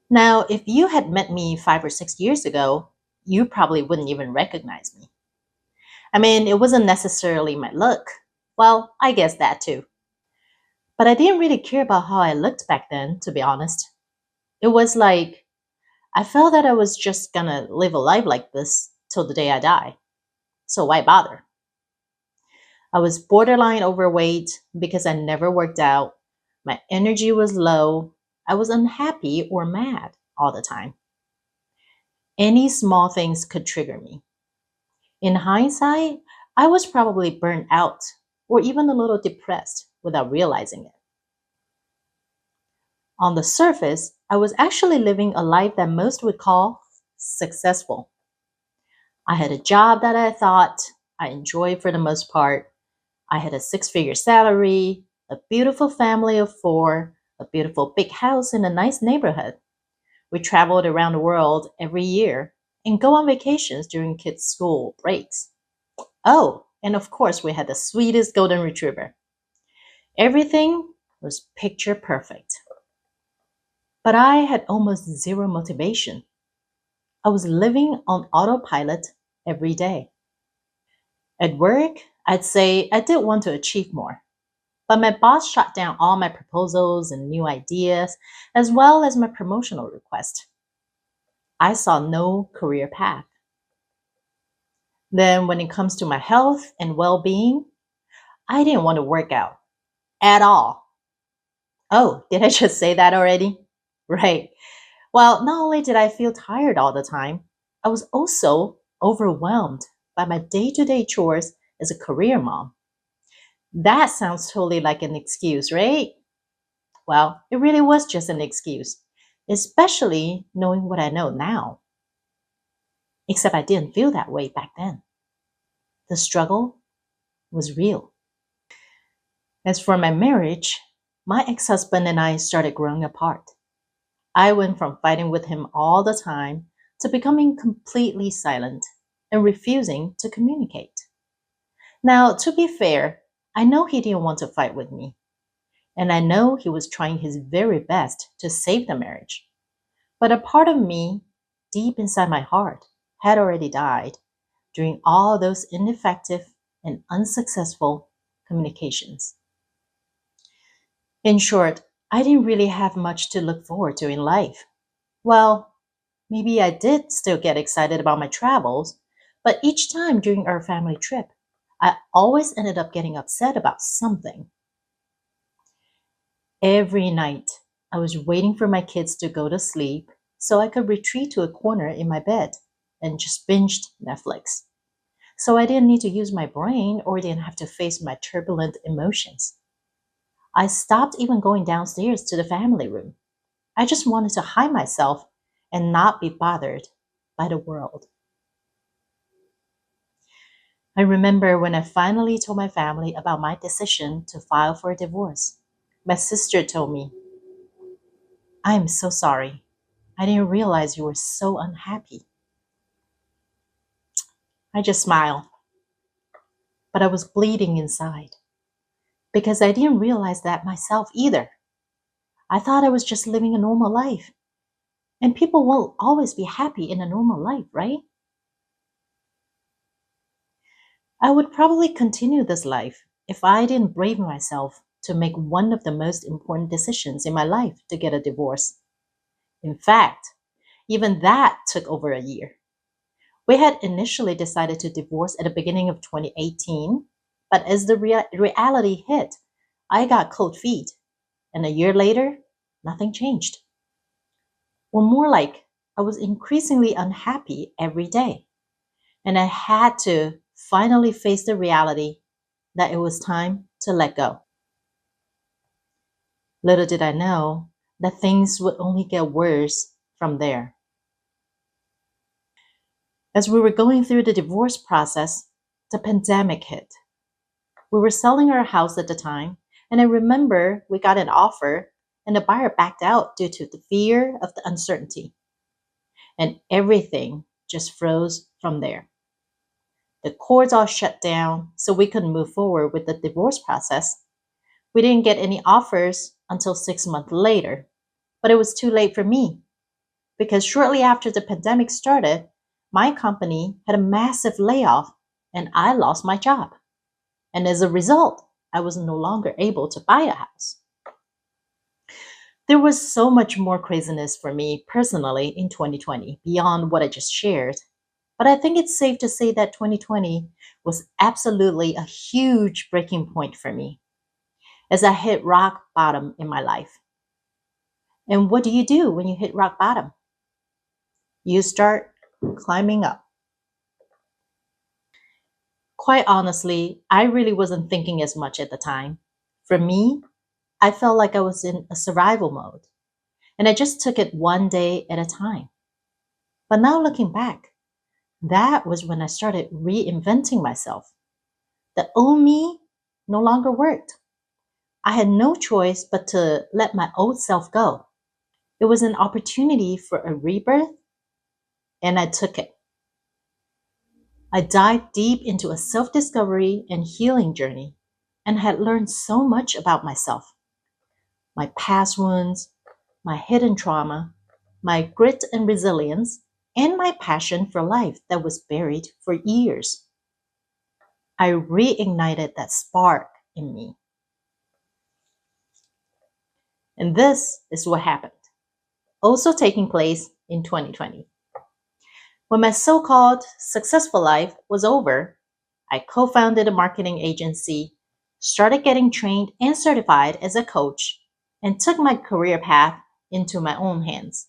Now, if you had met me 5 or 6 years ago, you probably wouldn't even recognize me. I mean, it wasn't necessarily my look. Well, I guess that too. But I didn't really care about how I looked back then, to be honest. It was like, I felt that I was just gonna live a life like this till the day I die. So why bother? I was borderline overweight because I never worked out. My energy was low. I was unhappy or mad all the time. Any small things could trigger me. In hindsight, I was probably burnt out or even a little depressed without realizing it. On the surface, I was actually living a life that most would call successful. I had a job that I thought I enjoyed for the most part. I had a six-figure salary, a beautiful family of four, a beautiful big house in a nice neighborhood. We traveled around the world every year and go on vacations during kids' school breaks. Oh, and of course, we had the sweetest golden retriever. Everything was picture perfect. But I had almost zero motivation. I was living on autopilot every day. At work, I'd say I did want to achieve more, but my boss shot down all my proposals and new ideas, as well as my promotional request. I saw no career path. Then, when it comes to my health and well being, I didn't want to work out at all. Oh, did I just say that already? Right. Well, not only did I feel tired all the time, I was also overwhelmed by my day to day chores as a career mom. That sounds totally like an excuse, right? Well, it really was just an excuse, especially knowing what I know now. Except I didn't feel that way back then. The struggle was real. As for my marriage, my ex husband and I started growing apart. I went from fighting with him all the time to becoming completely silent and refusing to communicate. Now, to be fair, I know he didn't want to fight with me, and I know he was trying his very best to save the marriage. But a part of me, deep inside my heart, had already died during all those ineffective and unsuccessful communications. In short, I didn't really have much to look forward to in life. Well, maybe I did still get excited about my travels, but each time during our family trip, I always ended up getting upset about something. Every night, I was waiting for my kids to go to sleep so I could retreat to a corner in my bed and just binged Netflix. So I didn't need to use my brain or didn't have to face my turbulent emotions. I stopped even going downstairs to the family room. I just wanted to hide myself and not be bothered by the world. I remember when I finally told my family about my decision to file for a divorce. My sister told me, I am so sorry. I didn't realize you were so unhappy. I just smiled, but I was bleeding inside because I didn't realize that myself either. I thought I was just living a normal life, and people won't always be happy in a normal life, right? I would probably continue this life if I didn't brave myself to make one of the most important decisions in my life to get a divorce. In fact, even that took over a year. We had initially decided to divorce at the beginning of 2018, but as the reality hit, I got cold feet, and a year later, nothing changed. Or more like, I was increasingly unhappy every day, and I had to finally face the reality that it was time to let go. Little did I know that things would only get worse from there. As we were going through the divorce process, the pandemic hit. We were selling our house at the time, and I remember we got an offer and the buyer backed out due to the fear of the uncertainty, and everything just froze from there. The courts all shut down, so we couldn't move forward with the divorce process. We didn't get any offers until 6 months later, but it was too late for me. because shortly after the pandemic started, my company had a massive layoff and I lost my job. And as a result, I was no longer able to buy a house. There was so much more craziness for me personally in 2020 beyond what I just shared. But I think it's safe to say that 2020 was absolutely a huge breaking point for me as I hit rock bottom in my life. And what do you do when you hit rock bottom? You start climbing up. Quite honestly, I really wasn't thinking as much at the time. For me, I felt like I was in a survival mode, and I just took it one day at a time. But now looking back, that was when I started reinventing myself. The old me no longer worked. I had no choice but to let my old self go. It was an opportunity for a rebirth, and I took it. I dived deep into a self discovery and healing journey and had learned so much about myself, my past wounds, my hidden trauma, my grit and resilience, and my passion for life that was buried for years. I reignited that spark in me. And this is what happened, also taking place in 2020. When my so called successful life was over, I co founded a marketing agency, started getting trained and certified as a coach, and took my career path into my own hands.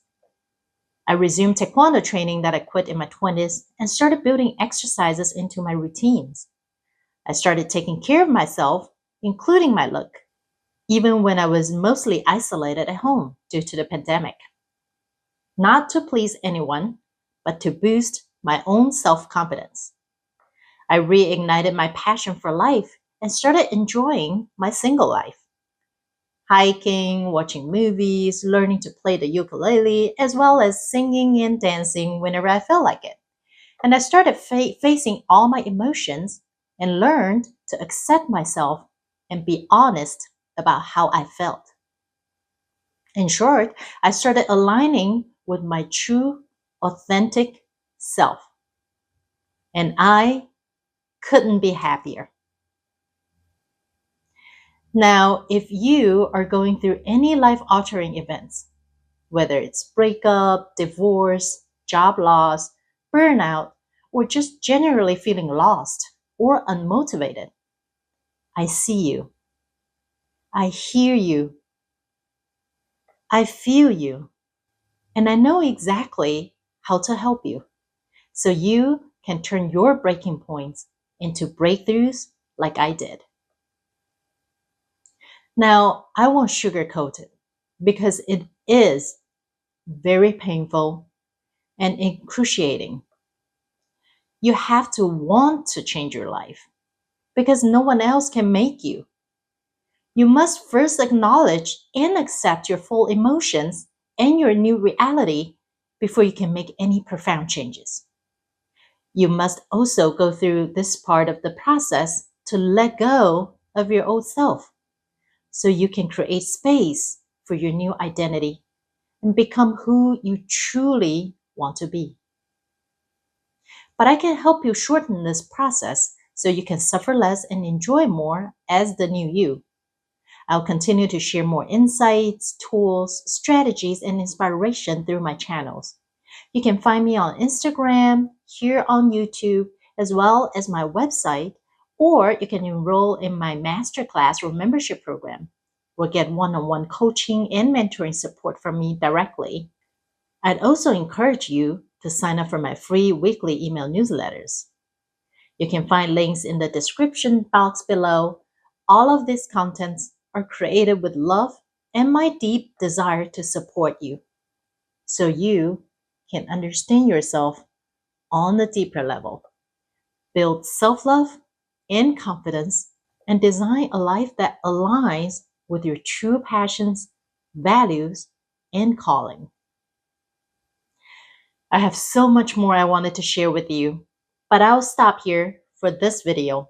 I resumed taekwondo training that I quit in my 20s and started building exercises into my routines. I started taking care of myself, including my look, even when I was mostly isolated at home due to the pandemic. Not to please anyone, but to boost my own self confidence. I reignited my passion for life and started enjoying my single life. Hiking, watching movies, learning to play the ukulele, as well as singing and dancing whenever I felt like it. And I started facing all my emotions and learned to accept myself and be honest about how I felt. In short, I started aligning with my true, authentic self. And I couldn't be happier. Now, if you are going through any life altering events, whether it's breakup, divorce, job loss, burnout, or just generally feeling lost or unmotivated, I see you. I hear you. I feel you. And I know exactly how to help you so you can turn your breaking points into breakthroughs like I did. Now, I won't sugarcoat it because it is very painful and excruciating. You have to want to change your life because no one else can make you. You must first acknowledge and accept your full emotions and your new reality before you can make any profound changes. You must also go through this part of the process to let go of your old self so you can create space for your new identity and become who you truly want to be. But I can help you shorten this process so you can suffer less and enjoy more as the new you. I'll continue to share more insights, tools, strategies, and inspiration through my channels. You can find me on Instagram, here on YouTube, as well as my website, or you can enroll in my masterclass or membership program or get one on one coaching and mentoring support from me directly. I'd also encourage you to sign up for my free weekly email newsletters. You can find links in the description box below. All of these contents are created with love and my deep desire to support you so you can understand yourself on a deeper level, build self love and confidence, and design a life that aligns with your true passions, values, and calling. I have so much more I wanted to share with you, but I'll stop here for this video.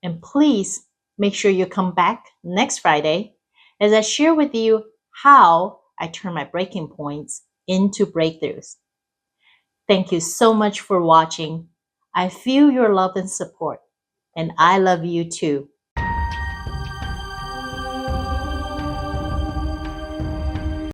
And please make sure you come back next Friday as I share with you how I turn my breaking points into breakthroughs. Thank you so much for watching. I feel your love and support, and I love you too.